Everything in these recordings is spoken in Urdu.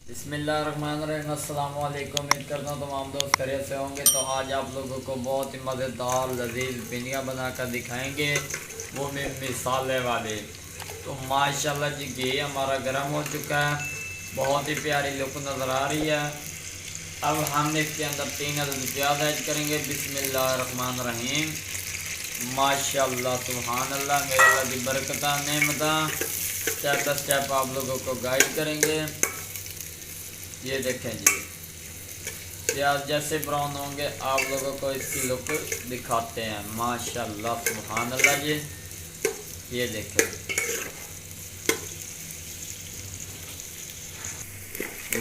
بسم اللہ الرحمن الرحیم۔ السلام علیکم، امید کرتا ہوں تمام دوست خیریت سے ہوں گے۔ تو آج آپ لوگوں کو بہت ہی مزیدار لذیذ پنیاں بنا کر دکھائیں گے، وہ بھی مسالے والے۔ تو ماشاءاللہ جی گھی ہمارا گرم ہو چکا ہے، بہت ہی پیاری لک نظر آ رہی ہے۔ اب ہم اس کے اندر 3 عدد پیاز ایڈ کریں گے۔ بسم اللہ الرحمن الرحیم۔ ماشاءاللہ سبحان اللہ، میرے اللہ کی برکتاں نعمتاں اسٹیپ بائی اسٹیپ آپ لوگوں کو گائیڈ کریں گے۔ یہ دیکھیں جی، پیاز جیسے براؤن ہوں گے آپ لوگوں کو اس کی لک دکھاتے ہیں۔ ماشاءاللہ سبحان اللہ جی، یہ دیکھیں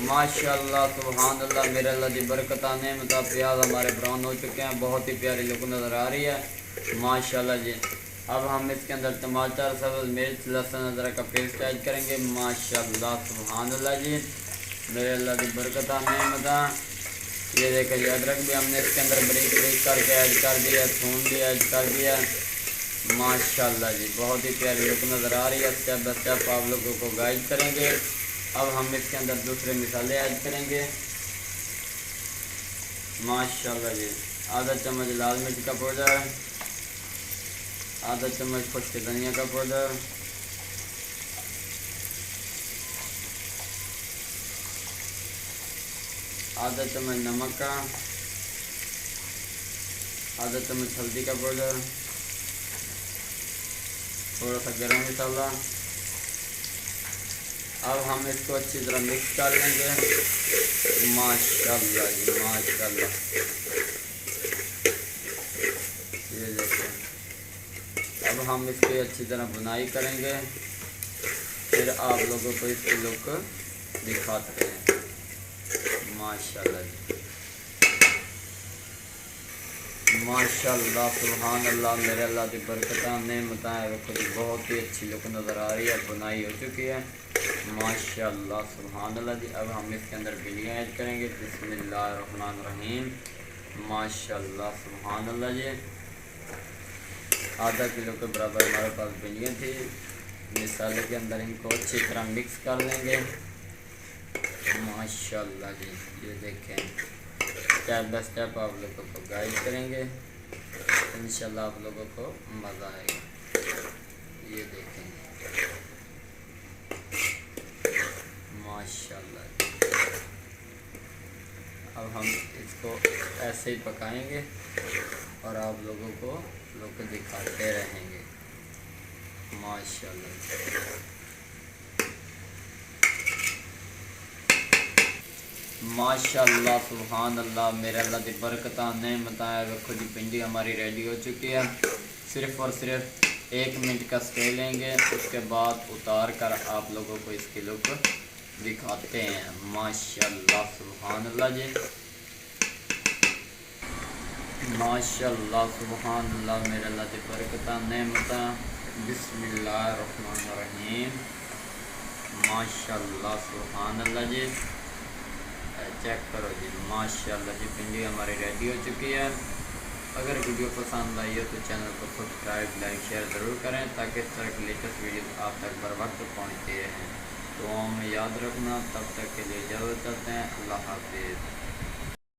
ماشاءاللہ سبحان اللہ، میرے اللہ کی برکتاں نعمتاں، پیاز ہمارے براؤن ہو چکے ہیں، بہت ہی پیاری لک نظر آ رہی ہے ماشاءاللہ جی۔ اب ہم اس کے اندر ٹماٹر، سبز مرچ، لہسن ادرک کا پیسٹ ایڈ کریں گے۔ ماشاءاللہ سبحان اللہ جی، میرے اللہ کی برکتاں نعمتاں۔ یہ دیکھیں جی، ادرک بھی ہم نے اس کے اندر بریک بریک کر کے ایڈ کر دیا، تھوم بھی ایڈ کر دیا ماشاءاللہ جی، بہت ہی پیاری لک نظر آ رہی ہے۔ اسٹیپ بائی اسٹیپ آپ لوگوں کو گائیڈ کریں گے۔ اب ہم اس کے اندر دوسرے مسالے ایڈ کریں گے ماشاءاللہ جی۔ آدھا چمچ لال مرچ کا پاؤڈر، آدھا چمچ خشک دھنیا کا پاؤڈر، آدھا چمچ نمک کا، آدھا چمچ ہلدی کا پاؤڈر، تھوڑا سا گرم مسالہ۔ اب ہم اس کو اچھی طرح مکس کر لیں گے ماشاءاللہ جی ماشاءاللہ۔ یہ دیکھیں، اب ہم اس کی اچھی طرح بنائی کریں گے، پھر آپ لوگوں کو اس کی لک دکھاتے ہیں ماشاءاللہ جی۔ ماشاءاللہ سبحان اللہ، میرے اللہ کی برکتاں نعمتاں ہیں، بہت ہی اچھی لک نظر آ رہی ہے، بنائی ہو چکی ہے ماشاءاللہ سبحان اللہ جی۔ اب ہم اس کے اندر بھنڈیاں ایڈ کریں گے۔ بسم اللہ الرحمن الرحیم۔ ماشاءاللہ سبحان اللہ جی، آدھا کلو کے برابر ہمارے پاس بھنڈیاں تھی۔ مسالے کے اندر ان کو اچھی طرح مکس کر لیں گے ماشاءاللہ جی۔ یہ دیکھیں، اسٹیپ بائی اسٹیپ آپ لوگوں کو گائیڈ کریں گے، انشاءاللہ آپ لوگوں کو مزہ آئے گا۔ یہ دیکھیں ماشاءاللہ جی۔ اب ہم اس کو ایسے ہی پکائیں گے اور آپ لوگوں کو لوگ دکھاتے رہیں گے ماشاءاللہ جی۔ ماشاءاللہ سبحان اللہ، میرے اللہ کی برکتاں نعمتاں ہیں۔ دیکھو جی، پنڈی ہماری ریڈی ہو چکی ہے، صرف اور صرف 1 منٹ کا اسٹے لیں گے، اس کے بعد اتار کر آپ لوگوں کو اس کی لک دکھاتے ہیں ماشاءاللہ سبحان اللہ جی۔ ماشاءاللہ سبحان اللہ، میرے اللہ کی برکتاں نعمتاں۔ بسم اللہ الرحمن الرحیم۔ ماشاءاللہ سبحان اللہ جی، چیک کرو جی ماشاءاللہ جی، پنڈی ہماری ریڈی ہو چکی ہے۔ اگر ویڈیو پسند آئی ہے تو چینل کو سبسکرائب، لائک، شیئر ضرور کریں تاکہ اس طرح کی لیٹسٹ ویڈیوز آپ تک بر وقت پہنچتی رہیں۔ دعاؤں میں یاد رکھنا، تب تک کے لیے اجازت چاہتے ہیں، اللہ حافظ۔